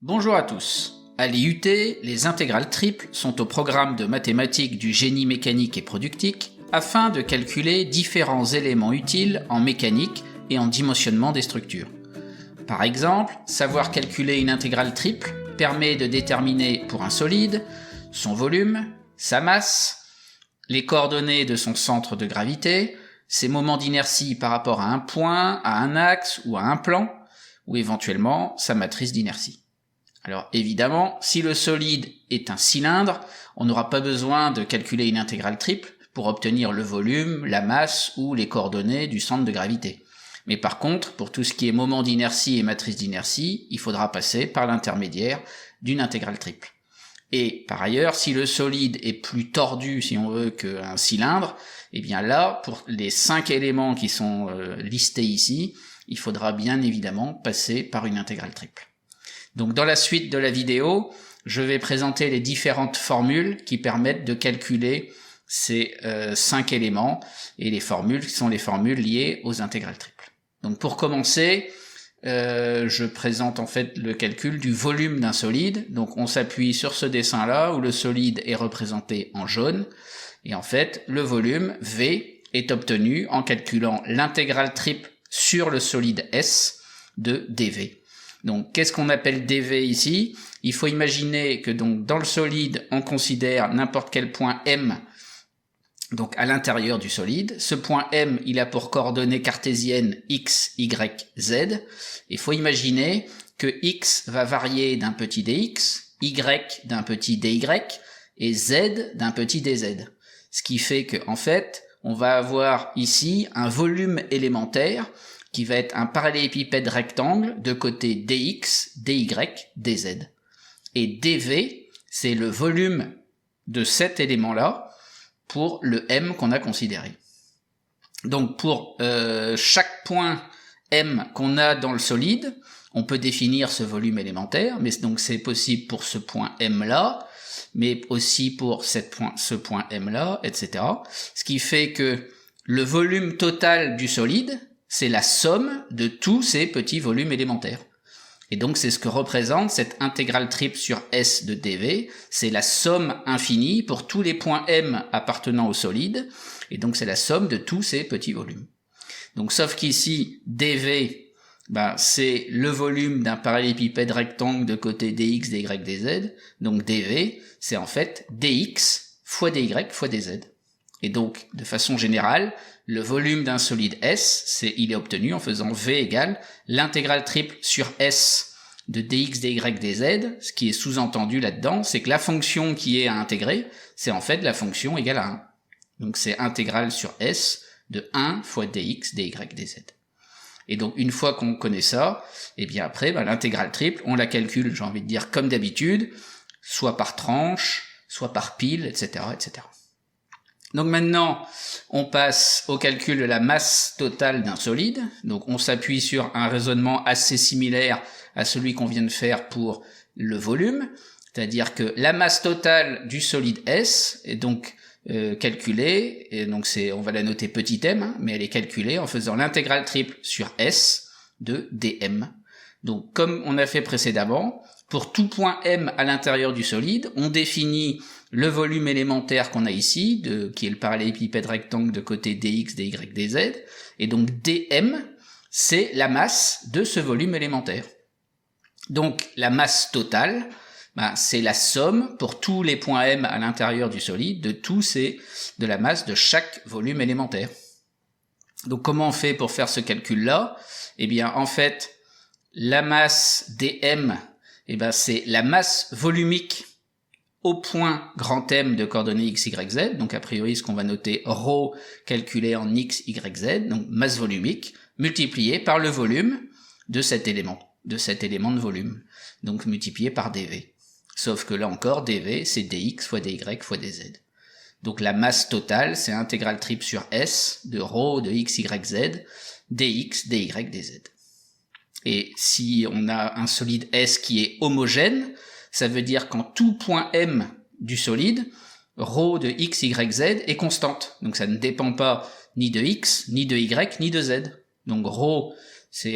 Bonjour à tous. À l'IUT, les intégrales triples sont au programme de mathématiques du génie mécanique et productique afin de calculer différents éléments utiles en mécanique et en dimensionnement des structures. Par exemple, savoir calculer une intégrale triple permet de déterminer pour un solide son volume, sa masse, les coordonnées de son centre de gravité, ses moments d'inertie par rapport à un point, à un axe ou à un plan, ou éventuellement sa matrice d'inertie. Alors évidemment, si le solide est un cylindre, on n'aura pas besoin de calculer une intégrale triple pour obtenir le volume, la masse ou les coordonnées du centre de gravité. Mais par contre, pour tout ce qui est moment d'inertie et matrice d'inertie, il faudra passer par l'intermédiaire d'une intégrale triple. Et par ailleurs, si le solide est plus tordu, si on veut, qu'un cylindre, eh bien là, pour les 5 éléments qui sont listés ici, il faudra bien évidemment passer par une intégrale triple. Donc dans la suite de la vidéo, je vais présenter les différentes formules qui permettent de calculer ces 5 éléments, et les formules sont les formules liées aux intégrales triples. Donc pour commencer, je présente en fait le calcul du volume d'un solide. Donc on s'appuie sur ce dessin là où le solide est représenté en jaune, et en fait le volume V est obtenu en calculant l'intégrale triple sur le solide S de dV. Donc qu'est-ce qu'on appelle dV ici? Il faut imaginer que donc dans le solide on considère n'importe quel point M donc à l'intérieur du solide. Ce point M, il a pour coordonnées cartésiennes x, y, z. Il faut imaginer que x va varier d'un petit dx, y d'un petit dy et z d'un petit dz. Ce qui fait que en fait, on va avoir ici un volume élémentaire qui va être un parallélépipède rectangle de côté dx, dy, dz. Et dv, c'est le volume de cet élément-là pour le m qu'on a considéré. Donc pour chaque point m qu'on a dans le solide, on peut définir ce volume élémentaire, mais donc c'est possible pour ce point m là, mais aussi pour ce point m là, etc. Ce qui fait que le volume total du solide, c'est la somme de tous ces petits volumes élémentaires. Et donc c'est ce que représente cette intégrale triple sur S de dV, c'est la somme infinie pour tous les points M appartenant au solide, et donc c'est la somme de tous ces petits volumes. Donc sauf qu'ici, dV, c'est le volume d'un parallélépipède rectangle de côté dx, dy, dz, donc dV, c'est en fait dx fois dy fois dz. Et donc, de façon générale, le volume d'un solide S, il est obtenu en faisant V égale l'intégrale triple sur S de dx, dy, dz. Ce qui est sous-entendu là-dedans, c'est que la fonction qui est à intégrer, c'est en fait la fonction égale à 1. Donc c'est intégrale sur S de 1 fois dx, dy, dz. Et donc une fois qu'on connaît ça, et bien après, l'intégrale triple, on la calcule, j'ai envie de dire comme d'habitude, soit par tranche, soit par pile, etc., etc. Donc maintenant, on passe au calcul de la masse totale d'un solide. Donc on s'appuie sur un raisonnement assez similaire à celui qu'on vient de faire pour le volume, c'est-à-dire que la masse totale du solide S est donc calculée, et donc on va la noter petit m, mais elle est calculée en faisant l'intégrale triple sur S de dm. Donc comme on a fait précédemment, pour tout point M à l'intérieur du solide, on définit le volume élémentaire qu'on a ici, qui est le parallélépipède rectangle de côté dx, dy, dz, et donc dm, c'est la masse de ce volume élémentaire. Donc la masse totale, c'est la somme pour tous les points M à l'intérieur du solide de la masse de chaque volume élémentaire. Donc comment on fait pour faire ce calcul-là? Eh bien en fait, la masse dm, c'est la masse volumique au point grand M de coordonnées x, y, z, donc a priori ce qu'on va noter ρ calculé en x, y, z, donc masse volumique, multiplié par le volume de cet élément de volume, donc multiplié par dv. Sauf que là encore, dv c'est dx fois dy fois dz. Donc la masse totale, c'est intégrale triple sur S de ρ de x, y, z, dx, dy, dz. Et si on a un solide S qui est homogène, ça veut dire qu'en tout point M du solide, ρ de x, y, z est constante. Donc ça ne dépend pas ni de x, ni de y, ni de z. Donc ρ,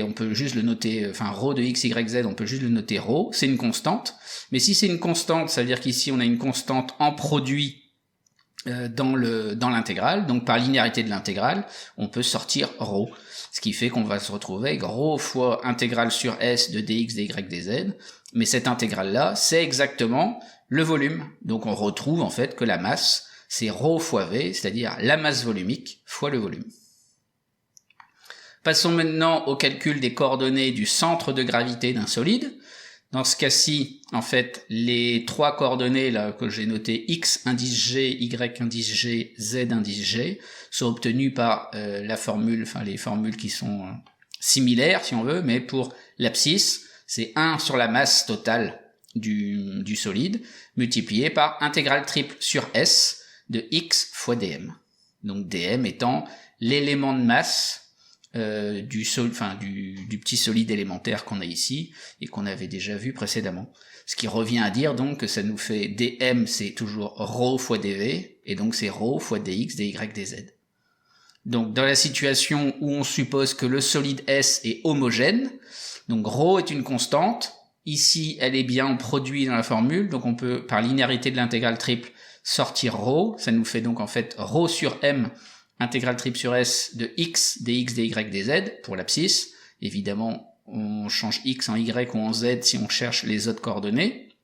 on peut juste le noter, enfin ρ de x, y, z, on peut juste le noter ρ, c'est une constante. Mais si c'est une constante, ça veut dire qu'ici on a une constante en produit dans l'intégrale, donc par linéarité de l'intégrale, on peut sortir ρ. Ce qui fait qu'on va se retrouver avec ρ fois intégrale sur S de dx, dy, dz. Mais cette intégrale-là, c'est exactement le volume. Donc on retrouve en fait que la masse, c'est ρ fois V, c'est-à-dire la masse volumique fois le volume. Passons maintenant au calcul des coordonnées du centre de gravité d'un solide. Dans ce cas-ci, en fait, les trois coordonnées là que j'ai notées, x indice g, y indice g, z indice g, sont obtenues par la formule, enfin les formules qui sont similaires si on veut, mais pour l'abscisse, c'est 1 sur la masse totale du solide, multiplié par intégrale triple sur S de x fois dm. Donc dm étant l'élément de masse du petit solide élémentaire qu'on a ici et qu'on avait déjà vu précédemment. Ce qui revient à dire donc que ça nous fait dm, c'est toujours ρ fois dv, et donc c'est ρ fois dx, dy, dz. Donc dans la situation où on suppose que le solide S est homogène, donc ρ est une constante, ici elle est bien en produit dans la formule, donc on peut par linéarité de l'intégrale triple sortir ρ, ça nous fait donc en fait ρ sur m intégrale triple sur S de x, dx, dy, dz pour l'abscisse. Évidemment, on change x en y ou en z si on cherche les autres coordonnées.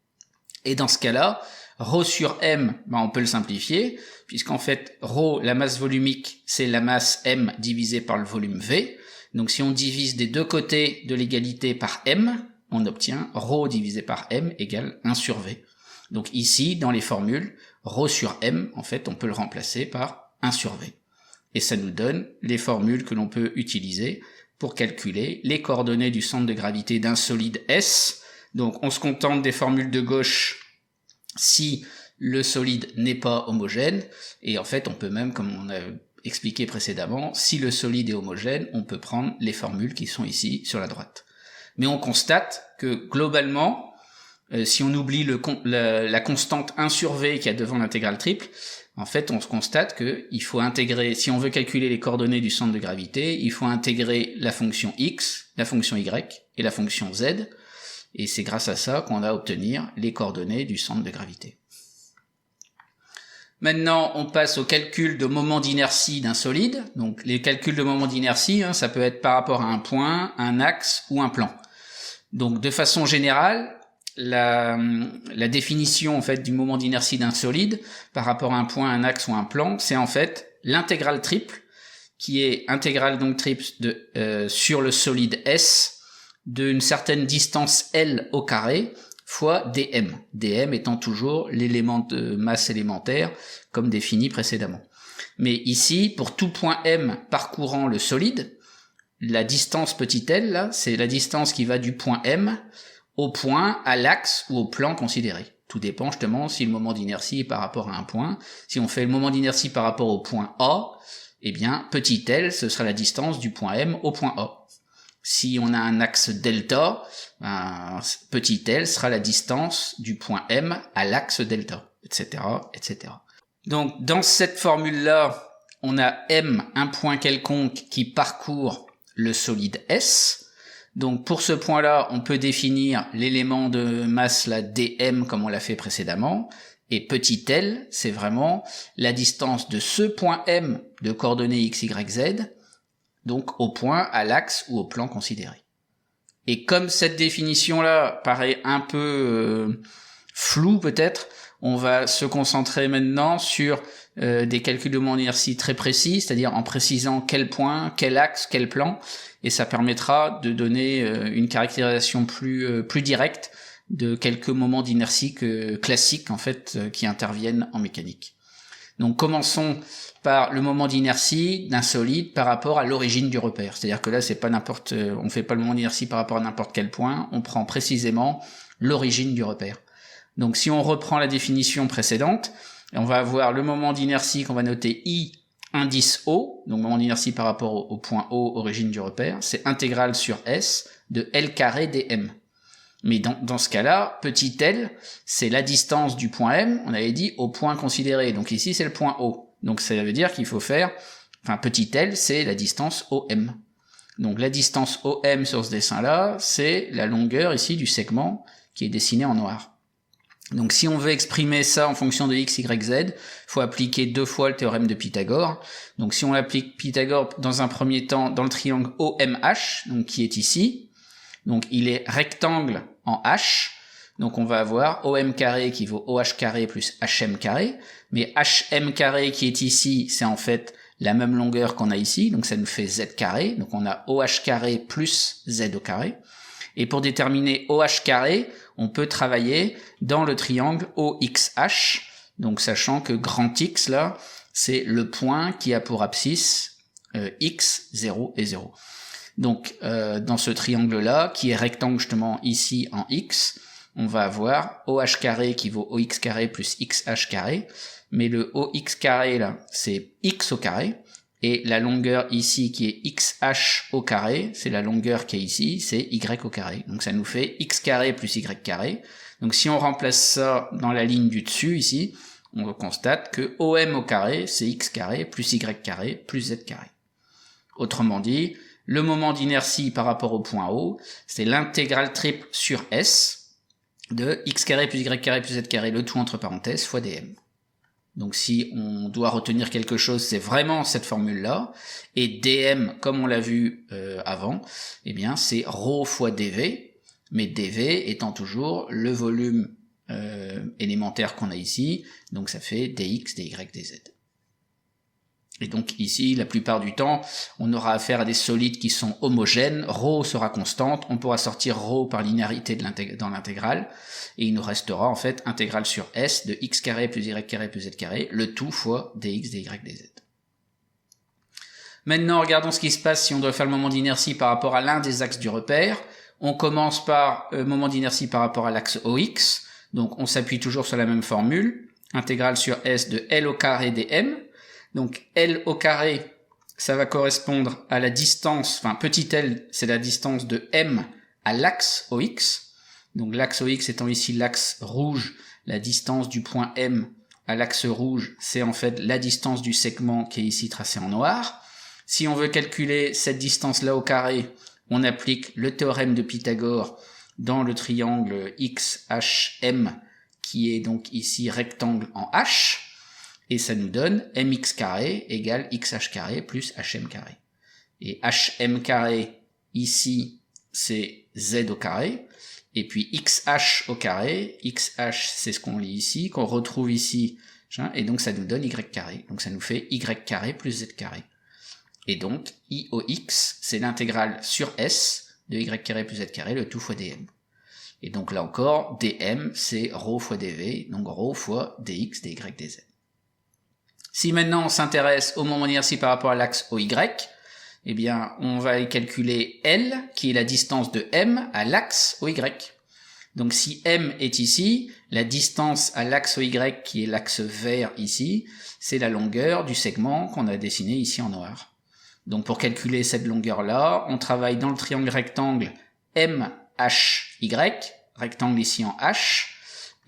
Et dans ce cas-là, ρ sur m, on peut le simplifier, puisqu'en fait, ρ, la masse volumique, c'est la masse m divisée par le volume V. Donc si on divise des deux côtés de l'égalité par m, on obtient ρ divisé par m égale 1 sur V. Donc ici, dans les formules, ρ sur m, en fait, on peut le remplacer par 1 sur V. Et ça nous donne les formules que l'on peut utiliser pour calculer les coordonnées du centre de gravité d'un solide S. Donc on se contente des formules de gauche si le solide n'est pas homogène, et en fait on peut même, comme on a expliqué précédemment, si le solide est homogène, on peut prendre les formules qui sont ici sur la droite. Mais on constate que globalement, si on oublie la constante 1 sur V qu'il y a devant l'intégrale triple, en fait, on se constate que il faut intégrer, si on veut calculer les coordonnées du centre de gravité, il faut intégrer la fonction x, la fonction y et la fonction z, et c'est grâce à ça qu'on va obtenir les coordonnées du centre de gravité. Maintenant, on passe au calcul de moment d'inertie d'un solide. Donc, les calculs de moment d'inertie, ça peut être par rapport à un point, un axe ou un plan. Donc, de façon générale, la définition en fait du moment d'inertie d'un solide par rapport à un point, un axe ou un plan, c'est en fait l'intégrale triple qui est intégrale donc triple sur le solide S d'une certaine distance L au carré fois dm. Dm étant toujours l'élément de masse élémentaire comme défini précédemment. Mais ici, pour tout point M parcourant le solide, la distance petit l, là, c'est la distance qui va du point M au point, à l'axe ou au plan considéré. Tout dépend justement si le moment d'inertie est par rapport à un point. Si on fait le moment d'inertie par rapport au point A, eh bien, petit l, ce sera la distance du point M au point A. Si on a un axe delta, petit l sera la distance du point M à l'axe delta, etc., etc. Donc, dans cette formule-là, on a M, un point quelconque qui parcourt le solide S. Donc pour ce point-là, on peut définir l'élément de masse, la dm, comme on l'a fait précédemment, et petit l, c'est vraiment la distance de ce point M de coordonnées x, y, z, donc au point, à l'axe ou au plan considéré. Et comme cette définition-là paraît un peu floue peut-être, on va se concentrer maintenant sur des calculs de moment d'inertie très précis, c'est-à-dire en précisant quel point, quel axe, quel plan, et ça permettra de donner une caractérisation plus directe de quelques moments d'inertie classiques en fait qui interviennent en mécanique. Donc commençons par le moment d'inertie d'un solide par rapport à l'origine du repère. C'est-à-dire que là c'est pas on fait pas le moment d'inertie par rapport à n'importe quel point, on prend précisément l'origine du repère. Donc si on reprend la définition précédente, on va avoir le moment d'inertie qu'on va noter I indice O, donc moment d'inertie par rapport au point O, origine du repère, c'est intégrale sur S de L carré dm. Mais dans ce cas-là, petit l, c'est la distance du point M, on avait dit, au point considéré. Donc ici, c'est le point O. Donc ça veut dire qu'il faut faire, petit l, c'est la distance OM. Donc la distance OM sur ce dessin-là, c'est la longueur ici du segment qui est dessiné en noir. Donc si on veut exprimer ça en fonction de x, y, z, il faut appliquer 2 fois le théorème de Pythagore. Donc si on applique Pythagore dans un premier temps dans le triangle OMH, donc qui est ici, donc il est rectangle en H, donc on va avoir OM carré qui vaut OH carré plus HM carré, mais HM carré qui est ici, c'est en fait la même longueur qu'on a ici, donc ça nous fait Z carré, donc on a OH carré plus Z au carré. Et pour déterminer OH carré, on peut travailler dans le triangle OXH, donc sachant que grand X là, c'est le point qui a pour abscisse X, 0 et 0. Donc dans ce triangle-là, qui est rectangle justement ici en X, on va avoir OH carré qui vaut OX carré plus XH carré, mais le OX carré là, c'est X au carré, et la longueur ici qui est XH au carré, c'est la longueur qui est ici, c'est Y au carré. Donc ça nous fait X carré plus Y carré. Donc si on remplace ça dans la ligne du dessus ici, on constate que OM au carré, c'est X carré plus Y carré plus Z carré. Autrement dit, le moment d'inertie par rapport au point O, c'est l'intégrale triple sur S de X carré plus Y carré plus Z carré, le tout entre parenthèses, fois dm. Donc si on doit retenir quelque chose, c'est vraiment cette formule-là. Et dm, comme on l'a vu avant, eh bien c'est ρ fois dv, mais dv étant toujours le volume élémentaire qu'on a ici, donc ça fait dx, dy, dz. Et donc ici, la plupart du temps, on aura affaire à des solides qui sont homogènes, ρ sera constante, on pourra sortir ρ par linéarité dans l'intégrale, et il nous restera en fait intégrale sur S de x carré plus y carré plus z carré, le tout fois dx, dy, dz. Maintenant, regardons ce qui se passe si on doit faire le moment d'inertie par rapport à l'un des axes du repère. On commence par moment d'inertie par rapport à l'axe OX, donc on s'appuie toujours sur la même formule, intégrale sur S de L au carré dm. Donc L au carré, ça va correspondre à la distance, enfin petit l, c'est la distance de M à l'axe OX. Donc l'axe OX étant ici l'axe rouge, la distance du point M à l'axe rouge, c'est en fait la distance du segment qui est ici tracé en noir. Si on veut calculer cette distance-là au carré, on applique le théorème de Pythagore dans le triangle XHM, qui est donc ici rectangle en H. Et ça nous donne mx carré égale xh carré plus hm carré. Et hm carré, ici, c'est z au carré. Et puis xh au carré, xh, c'est ce qu'on lit ici, qu'on retrouve ici, et donc ça nous donne y carré. Donc ça nous fait y carré plus z carré. Et donc, iox, c'est l'intégrale sur s de y carré plus z carré, le tout fois dm. Et donc là encore, dm, c'est ρ fois dv, donc ρ fois dx, dy, dz. Si maintenant on s'intéresse au moment d'inertie par rapport à l'axe OY, eh bien on va calculer L, qui est la distance de M à l'axe OY. Donc si M est ici, la distance à l'axe OY, qui est l'axe vert ici, c'est la longueur du segment qu'on a dessiné ici en noir. Donc pour calculer cette longueur-là, on travaille dans le triangle rectangle MHY, rectangle ici en H,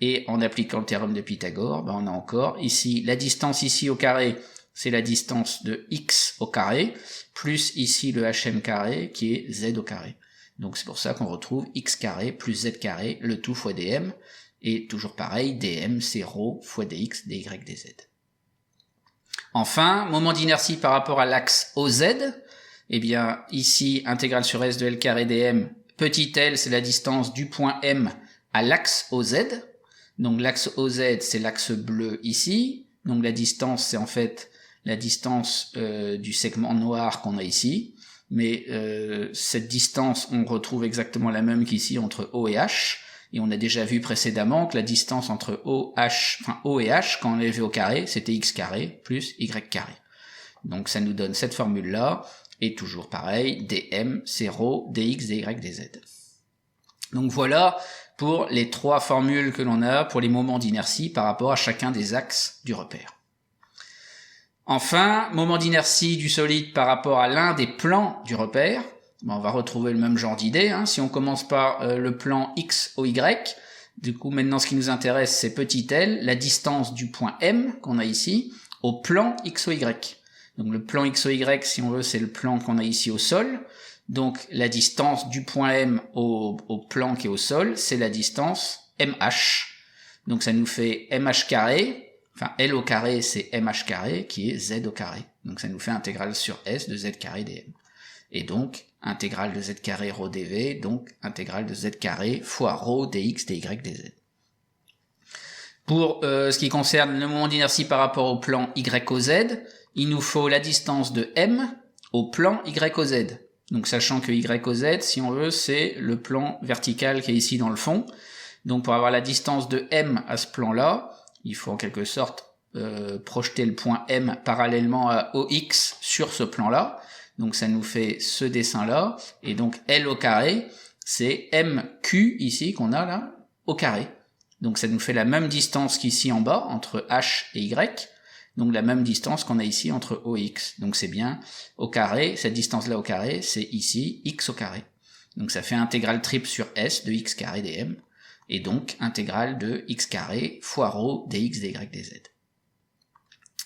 et en appliquant le théorème de Pythagore, ben on a encore ici la distance ici au carré, c'est la distance de x au carré, plus ici le hm carré qui est z au carré. Donc c'est pour ça qu'on retrouve x carré plus z carré, le tout fois dm, et toujours pareil, dm c'est ρ fois dx, dy, dz. Enfin, moment d'inertie par rapport à l'axe OZ, eh bien ici, intégrale sur s de L carré dm, petit l c'est la distance du point M à l'axe OZ. Donc l'axe OZ, c'est l'axe bleu ici. Donc la distance, c'est en fait la distance du segment noir qu'on a ici. Mais cette distance, on retrouve exactement la même qu'ici entre O et H. Et on a déjà vu précédemment que la distance entre O et H, quand on l'a vu au carré, c'était x carré plus y carré. Donc ça nous donne cette formule-là. Et toujours pareil, dm, c'est ρ, dx, dy, dz. Donc voilà pour les trois formules que l'on a pour les moments d'inertie par rapport à chacun des axes du repère. Enfin, moment d'inertie du solide par rapport à l'un des plans du repère. On va retrouver le même genre d'idée. Si on commence par le plan x au y, du coup maintenant ce qui nous intéresse c'est petit l, la distance du point M qu'on a ici, au plan x au y. Donc le plan x au y, si on veut, c'est le plan qu'on a ici au sol. Donc la distance du point M au plan qui est au sol, c'est la distance MH. Donc ça nous fait MH carré, enfin L au carré c'est MH carré qui est Z au carré. Donc ça nous fait intégrale sur S de Z carré dm. Et donc intégrale de Z carré ρ dv, donc intégrale de Z carré fois ρ dx dy dz. Pour ce qui concerne le moment d'inertie par rapport au plan Y au Z, il nous faut la distance de M au plan Y au Z. Donc sachant que Y au Z, si on veut, c'est le plan vertical qui est ici dans le fond. Donc pour avoir la distance de M à ce plan-là, il faut en quelque sorte projeter le point M parallèlement à OX sur ce plan-là. Donc ça nous fait ce dessin-là. Et donc L au carré, c'est MQ ici qu'on a là, au carré. Donc ça nous fait la même distance qu'ici en bas, entre H et Y. Donc la même distance qu'on a ici entre OX. Donc c'est bien au carré, cette distance-là au carré, c'est ici X au carré. Donc ça fait intégrale triple sur S de X carré dm. Et donc intégrale de X carré fois ρ dx dy dz.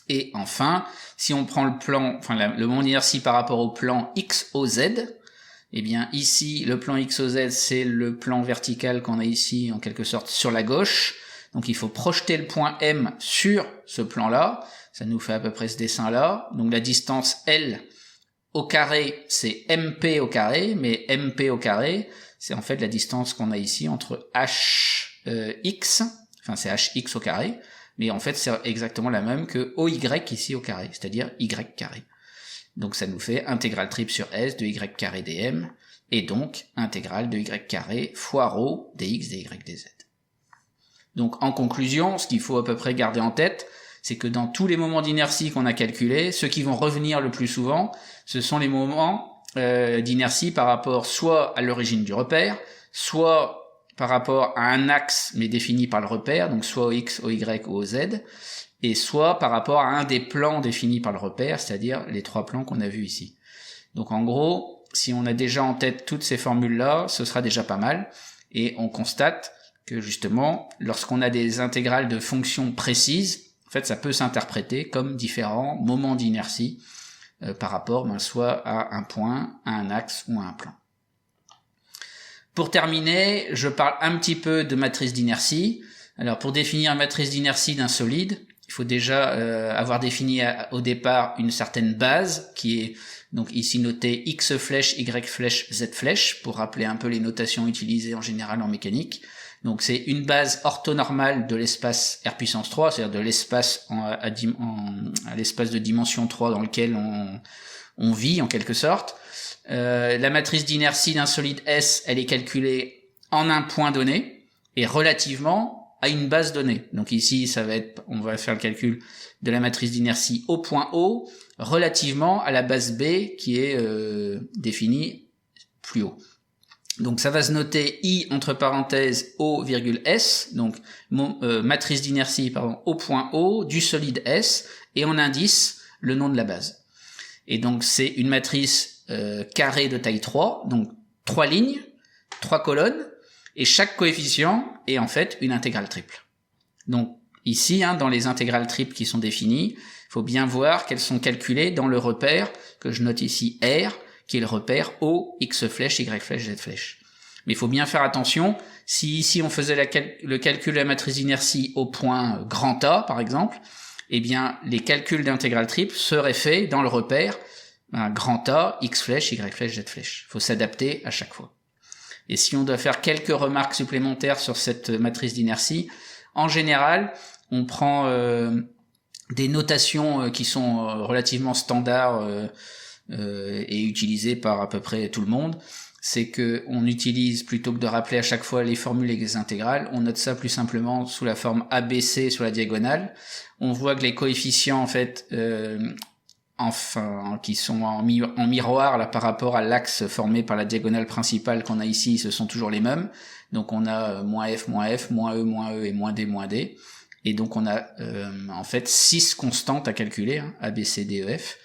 Et enfin, si on prend le plan, enfin le moment d'inertie par rapport au plan X au Z, eh bien ici, le plan X au Z, c'est le plan vertical qu'on a ici, en quelque sorte, sur la gauche. Donc il faut projeter le point M sur ce plan-là. Ça nous fait à peu près ce dessin-là. Donc la distance L au carré, c'est MP au carré, mais MP au carré, c'est en fait la distance qu'on a ici entre HX, enfin c'est HX au carré, mais en fait c'est exactement la même que OY ici au carré, c'est-à-dire Y carré. Donc ça nous fait intégrale triple sur S de Y carré dm, et donc intégrale de Y carré fois ρ dx dy dz. Donc en conclusion, ce qu'il faut à peu près garder en tête, c'est que dans tous les moments d'inertie qu'on a calculés, ceux qui vont revenir le plus souvent, ce sont les moments d'inertie par rapport soit à l'origine du repère, soit par rapport à un axe mais défini par le repère, donc soit au X, au Y ou au Z, et soit par rapport à un des plans définis par le repère, c'est-à-dire les trois plans qu'on a vus ici. Donc en gros, si on a déjà en tête toutes ces formules-là, ce sera déjà pas mal, et on constate que justement, lorsqu'on a des intégrales de fonctions précises, en fait, ça peut s'interpréter comme différents moments d'inertie par rapport soit à un point, à un axe ou à un plan. Pour terminer, je parle un petit peu de matrice d'inertie. Alors pour définir la matrice d'inertie d'un solide, il faut déjà avoir défini au départ une certaine base qui est donc ici notée X flèche, Y flèche, Z flèche pour rappeler un peu les notations utilisées en général en mécanique. Donc c'est une base orthonormale de l'espace R puissance 3, c'est-à-dire de l'espace à l'espace de dimension 3 dans lequel on vit en quelque sorte. La matrice d'inertie d'un solide S, elle est calculée en un point donné et relativement à une base donnée. Donc ici, ça va être, on va faire le calcul de la matrice d'inertie au point O relativement à la base B qui est définie plus haut. Donc ça va se noter I entre parenthèses O virgule S, donc matrice d'inertie au point O du solide S, et en indice le nom de la base. Et donc c'est une matrice carrée de taille 3, donc 3 lignes, 3 colonnes, et chaque coefficient est en fait une intégrale triple. Donc ici, dans les intégrales triples qui sont définies, il faut bien voir qu'elles sont calculées dans le repère que je note ici R, qui est le repère O, X flèche, Y flèche, Z flèche. Mais il faut bien faire attention, si ici on faisait le calcul de la matrice d'inertie au point grand A, par exemple, eh bien les calculs d'intégrale triple seraient faits dans le repère grand A, X flèche, Y flèche, Z flèche. Il faut s'adapter à chaque fois. Et si on doit faire quelques remarques supplémentaires sur cette matrice d'inertie, en général, on prend des notations qui sont relativement standards et utilisées par à peu près tout le monde. C'est que on utilise, plutôt que de rappeler à chaque fois les formules et les intégrales, on note ça plus simplement sous la forme ABC sur la diagonale. On voit que les coefficients en fait qui sont en miroir là par rapport à l'axe formé par la diagonale principale qu'on a ici, ce sont toujours les mêmes. Donc on a moins F, moins E et moins D. Et donc on a en fait 6 constantes à calculer, A, B, C, D, E, F.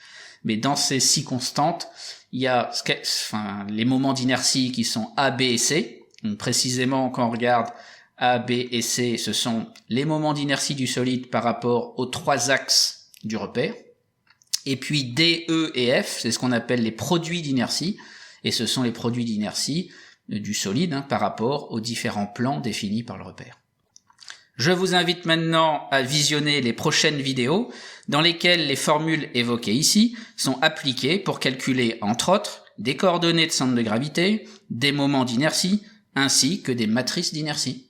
Mais dans ces 6 constantes, il y a les moments d'inertie qui sont A, B et C. Donc précisément, quand on regarde A, B et C, ce sont les moments d'inertie du solide par rapport aux 3 axes du repère. Et puis D, E et F, c'est ce qu'on appelle les produits d'inertie. et ce sont les produits d'inertie du solide par rapport aux différents plans définis par le repère. Je vous invite maintenant à visionner les prochaines vidéos dans lesquelles les formules évoquées ici sont appliquées pour calculer, entre autres, des coordonnées de centre de gravité, des moments d'inertie, ainsi que des matrices d'inertie.